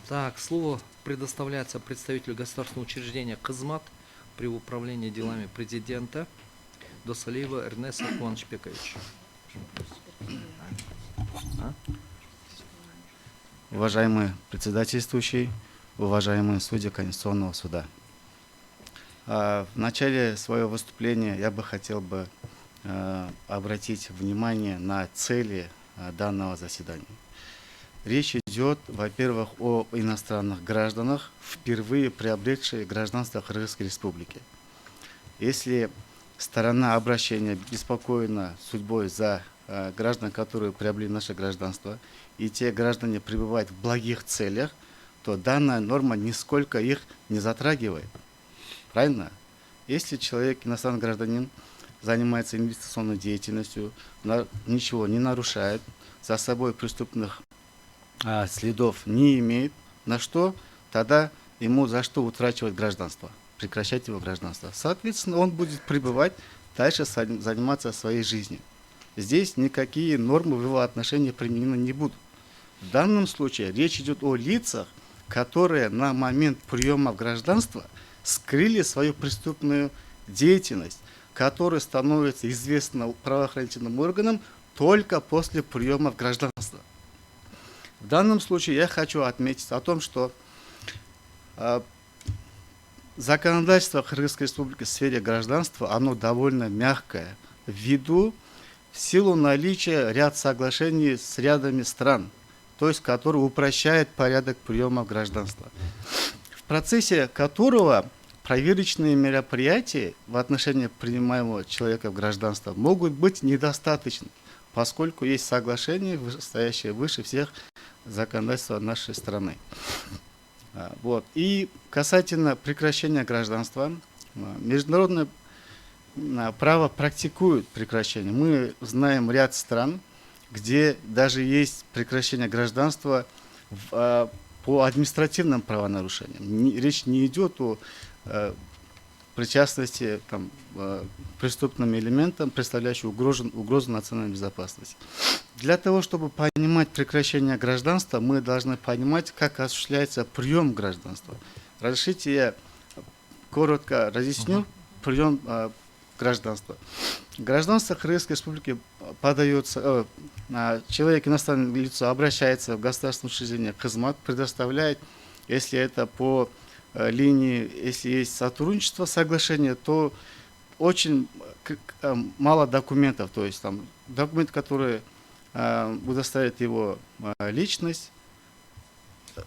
Так, слово предоставляется представителю государственного учреждения «Кызмат» при управлении делами президента Досалиева Эрнеста Куанышбековича. Уважаемый председательствующий, уважаемые судьи Конституционного суда. В начале своего выступления я бы хотел обратить внимание на цели данного заседания. Речь идет, во-первых, о иностранных гражданах, впервые приобретших гражданство Кыргызской Республики. Если сторона обращения беспокоена судьбой за граждан, которые приобрели наше гражданство, и те граждане пребывают в благих целях, то данная норма нисколько их не затрагивает. Правильно? Если человек, иностранный гражданин, занимается инвестиционной деятельностью, ничего не нарушает, за собой преступных следов не имеет, на что тогда ему за что утрачивать гражданство, прекращать его гражданство. Соответственно, он будет пребывать, дальше заниматься своей жизнью. Здесь никакие нормы в его отношении применены не будут. В данном случае речь идет о лицах, которые на момент приема в гражданство скрыли свою преступную деятельность, которая становится известна правоохранительным органам только после приема в гражданство. В данном случае я хочу отметить о том, что законодательство Кыргызской Республики в сфере гражданства, оно довольно мягкое, в силу наличия ряд соглашений с рядами стран, то есть которые упрощает порядок приема в гражданство, в процессе которого проверочные мероприятия в отношении принимаемого человека в гражданство могут быть недостаточны, поскольку есть соглашение, стоящее выше всех законодательства нашей страны. Вот. И касательно прекращения гражданства, международное право практикует прекращение. Мы знаем ряд стран, где даже есть прекращение гражданства по административным правонарушениям. Речь не идет о причастности преступным элементам, представляющим угрозу национальной безопасности. Для того, чтобы понимать прекращение гражданства, мы должны понимать, как осуществляется прием гражданства. Разрешите я коротко разъясню прием гражданства. Гражданство Кыргызской Республики подается, человек, иностранное лицо, обращается в государственное учреждение «Кызмат», предоставляет, если это по линии, если есть сотрудничество, соглашение, то очень мало документов, то есть там документы, которые удостоверяют его личность,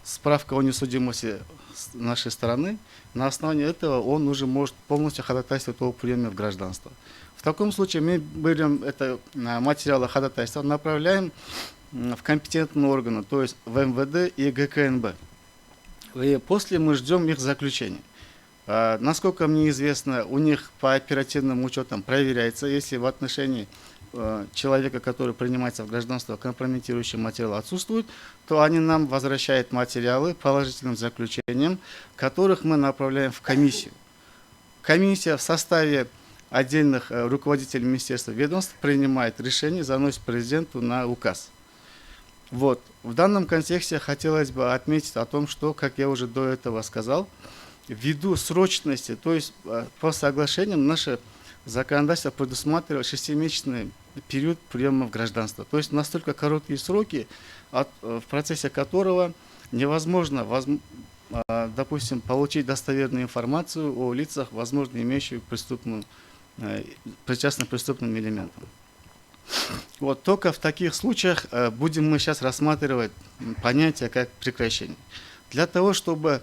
справка о несудимости с нашей стороны. На основании этого он уже может полностью ходатайствовать о приеме в гражданство. В таком случае мы берем это материалы ходатайства, направляем в компетентные органы, то есть в МВД и ГКНБ. И после мы ждем их заключения. Насколько мне известно, у них по оперативным учетам проверяется, если в отношении человека, который принимается в гражданство, компрометирующий материал отсутствует, то они нам возвращают материалы положительным заключением, которых мы направляем в комиссию. Комиссия в составе отдельных руководителей министерства ведомств принимает решение, заносит президенту на указ. Вот. В данном контексте хотелось бы отметить о том, что, как я уже до этого сказал, ввиду срочности, то есть по соглашениям наше законодательство предусматривает 6-месячный период приема в гражданство. То есть настолько короткие сроки, в процессе которого невозможно, допустим, получить достоверную информацию о лицах, возможно, имеющих причастных к преступным элементам. Вот только в таких случаях будем мы сейчас рассматривать понятие как прекращение. Для того, чтобы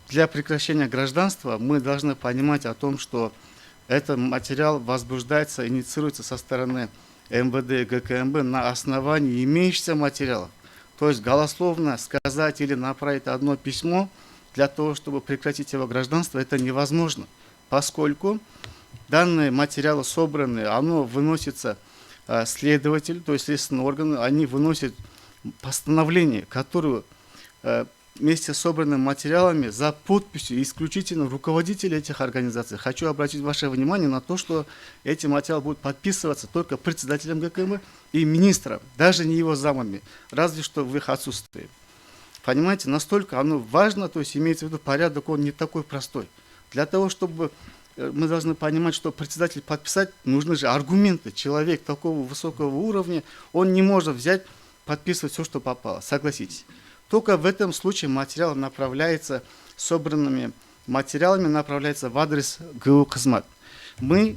для прекращения гражданства мы должны понимать о том, что этот материал возбуждается, инициируется со стороны МВД и ГКНБ на основании имеющихся материалов. То есть голословно сказать или направить одно письмо для того, чтобы прекратить его гражданство, это невозможно, поскольку данные материалы собраны, оно выносится следователь, то есть следственные органы, они выносят постановление, которое вместе с собранными материалами за подписью исключительно руководителей этих организаций. Хочу обратить ваше внимание на то, что эти материалы будут подписываться только председателем ГКМ и министром, даже не его замами, разве что в их отсутствии. Понимаете, настолько оно важно, то есть имеется в виду порядок, он не такой простой. Для того, чтобы мы должны понимать, что председатель подписать, нужны же аргументы. Человек такого высокого уровня, он не может взять, подписывать все, что попало, согласитесь. Только в этом случае материал направляется, собранными материалами направляется в адрес ГУ Кызмат. Мы,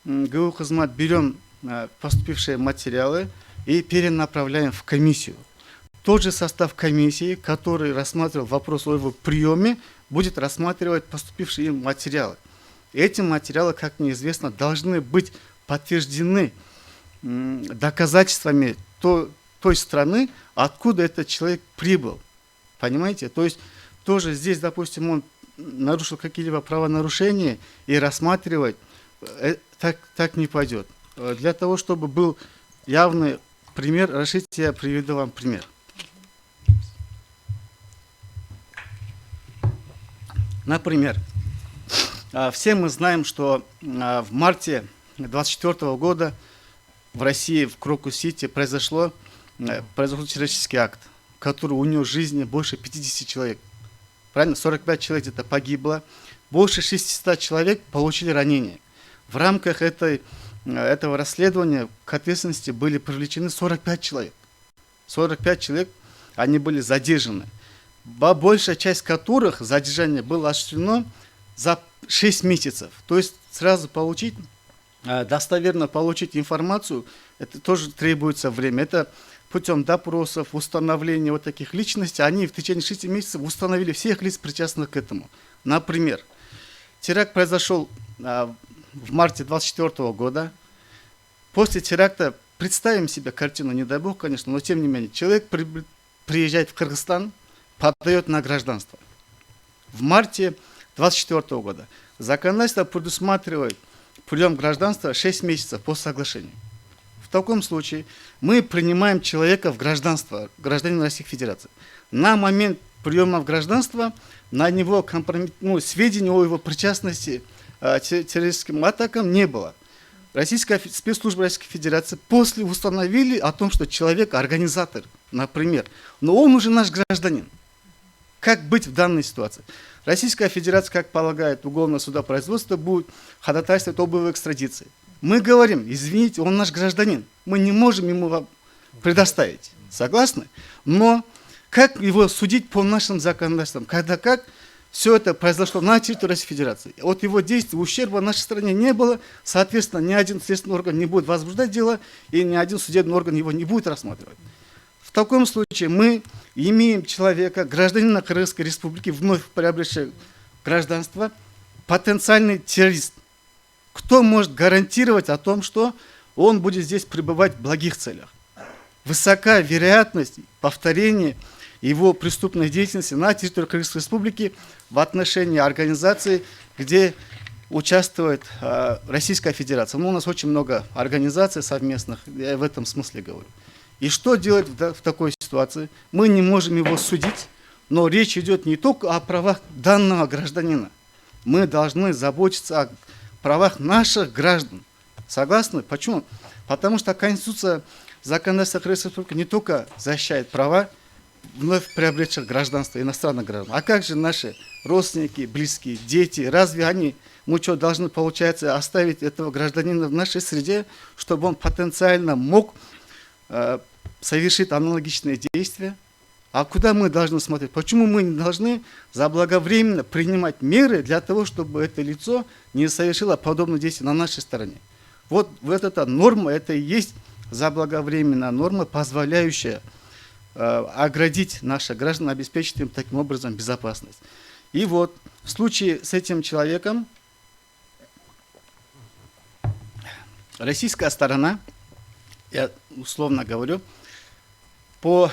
ГУ Кызмат, берем поступившие материалы и перенаправляем в комиссию. Тот же состав комиссии, который рассматривал вопрос о его приеме, будет рассматривать поступившие им материалы. Эти материалы, как мне известно, должны быть подтверждены доказательствами той страны, откуда этот человек прибыл. Понимаете? То есть тоже здесь, допустим, он нарушил какие-либо правонарушения, и рассматривать так не пойдет. Для того, чтобы был явный пример, разрешите, я приведу вам пример. Например, все мы знаем, что в марте 2024 года в России, в Крокус-Сити, произошел террористический акт, который унес жизни больше 50 человек. Правильно? 45 человек где-то погибло, больше 600 человек получили ранения. В рамках этого расследования к ответственности были привлечены 45 человек. 45 человек, они были задержаны. Большая часть которых задержание было осуществлено за 6 месяцев. То есть сразу достоверно получить информацию, это тоже требуется время. Это путем допросов, установления вот таких личностей, они в течение 6 месяцев установили всех лиц, причастных к этому. Например, теракт произошел в марте 2024 года. После теракта, представим себе картину, не дай бог, конечно, но тем не менее, человек приезжает в Кыргызстан, подает на гражданство. В марте 2024 года законодательство предусматривает прием гражданства 6 месяцев по соглашению. В таком случае мы принимаем человека в гражданство, гражданина Российской Федерации. На момент приема в гражданство на него сведений о его причастности к террористическим атакам не было. Спецслужбы Российской Федерации после установили о том, что человек организатор, например, но он уже наш гражданин. Как быть в данной ситуации? Российская Федерация, как полагает уголовное судопроизводство, будет ходатайствовать об его экстрадиции. Мы говорим, извините, он наш гражданин, мы не можем ему предоставить. Согласны? Но как его судить по нашим законодательствам, когда все это произошло на территории Российской Федерации? От его действий ущерба нашей стране не было, соответственно, ни один следственный орган не будет возбуждать дело, и ни один судебный орган его не будет рассматривать. В таком случае мы имеем человека, гражданина Кыргызской Республики, вновь приобретшего гражданство, потенциальный террорист. Кто может гарантировать о том, что он будет здесь пребывать в благих целях? Высока вероятность повторения его преступной деятельности на территории Кыргызской Республики в отношении организаций, где участвует Российская Федерация. У нас очень много организаций совместных, я в этом смысле говорю. И что делать в такой ситуации? Мы не можем его судить, но речь идет не только о правах данного гражданина. Мы должны заботиться о правах наших граждан. Согласны? Почему? Потому что Конституция, законодательство Кыргызской Республики не только защищает права вновь приобретших гражданство, иностранных граждан, а как же наши родственники, близкие, дети? Разве мы что, должны, получается, оставить этого гражданина в нашей среде, чтобы он потенциально мог совершит аналогичные действия? А куда мы должны смотреть? Почему мы не должны заблаговременно принимать меры для того, чтобы это лицо не совершило подобное действие на нашей стороне? Вот эта норма, это и есть заблаговременная норма, позволяющая оградить наших граждан, обеспечить им таким образом безопасность. И вот в случае с этим человеком российская сторона, я условно говорю, по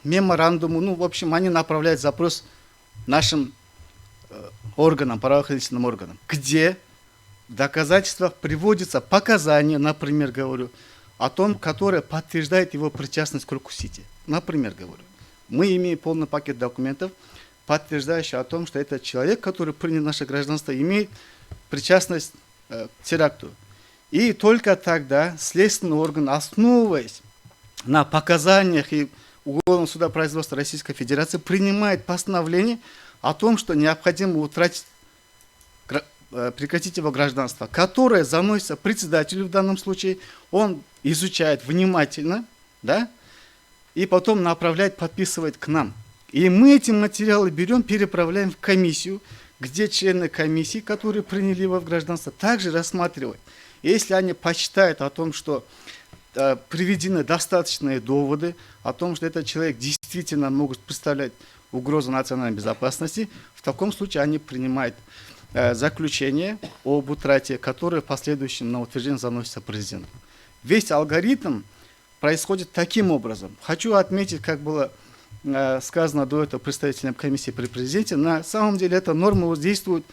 меморандуму, в общем, они направляют запрос нашим органам, правоохранительным органам, где в доказательствах приводятся показания, например, говорю, о том, которое подтверждает его причастность к Крокус-Сити. Например, говорю. мы имеем полный пакет документов, подтверждающий о том, что этот человек, который принял наше гражданство, имеет причастность к теракту. И только тогда следственный орган, основываясь на показаниях и Уголовного суда производства Российской Федерации, принимает постановление о том, что необходимо прекратить его гражданство, которое заносится председателю в данном случае, он изучает внимательно, да, и потом направляет, подписывает к нам. И мы эти материалы берем, переправляем в комиссию, где члены комиссии, которые приняли его в гражданство, также рассматривают. Если они посчитают о том, что приведены достаточные доводы о том, что этот человек действительно может представлять угрозу национальной безопасности, в таком случае они принимают заключение об утрате, которое в последующем на утверждение заносится президенту. Весь алгоритм происходит таким образом. Хочу отметить, как было сказано до этого представителям комиссии при президенте, на самом деле эта норма действует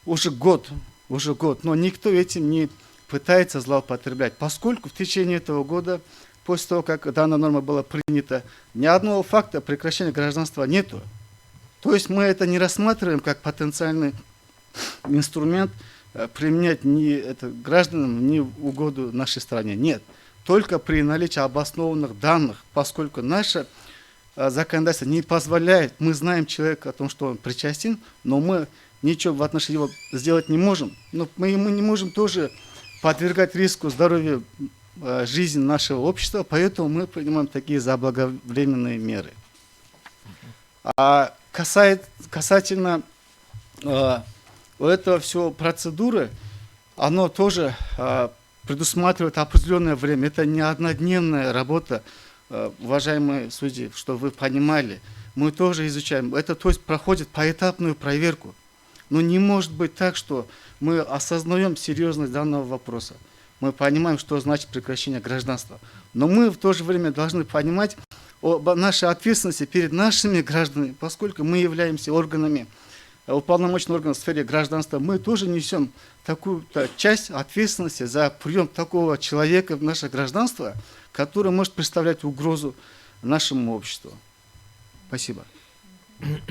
уже год, но никто этим не пытается злоупотреблять, поскольку в течение этого года, после того, как данная норма была принята, ни одного факта прекращения гражданства нету. То есть мы это не рассматриваем как потенциальный инструмент применять гражданам не в угоду нашей стране. Нет. Только при наличии обоснованных данных, поскольку наше законодательство не позволяет, мы знаем человека о том, что он причастен, но мы ничего в отношении его сделать не можем. Но мы не можем тоже подвергать риску здоровью, жизни нашего общества, поэтому мы принимаем такие заблаговременные меры. А касательно этого всего процедуры, оно тоже предусматривает определенное время. Это не однодневная работа, уважаемые судьи, что вы понимали. Мы тоже изучаем. Это то есть проходит поэтапную проверку. Но не может быть так, что мы осознаем серьезность данного вопроса. Мы понимаем, что значит прекращение гражданства. Но мы в то же время должны понимать об нашей ответственности перед нашими гражданами, поскольку мы являемся органами, уполномоченным органом в сфере гражданства, мы тоже несем такую-то часть ответственности за прием такого человека в наше гражданство, который может представлять угрозу нашему обществу. Спасибо.